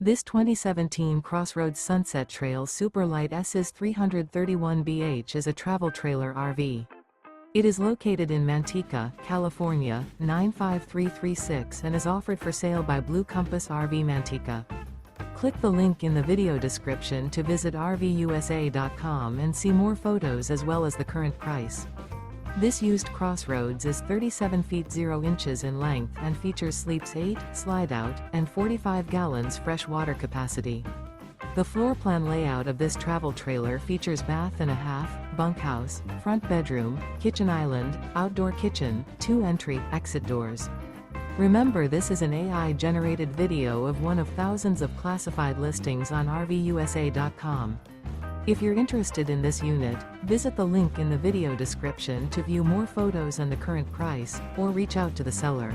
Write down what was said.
This 2017 Crossroads Sunset Trail Super Lite S is 331 bh is a travel trailer RV. It is located in Manteca, California, 95336 and is offered for sale by Blue Compass RV Manteca. Click the link in the video description to visit RVUSA.com and see more photos as well as the current price. This used CrossRoads is 37 feet 0 inches in length and features sleeps 8, Slideout, and 45 gallons fresh water capacity. The floor plan layout of this travel trailer features bath and a half, bunkhouse, front bedroom, kitchen island, outdoor kitchen, 2 entry/exit doors. Remember, this is an AI-generated video of one of thousands of classified listings on RVUSA.com. If you're interested in this unit, visit the link in the video description to view more photos and the current price, or reach out to the seller.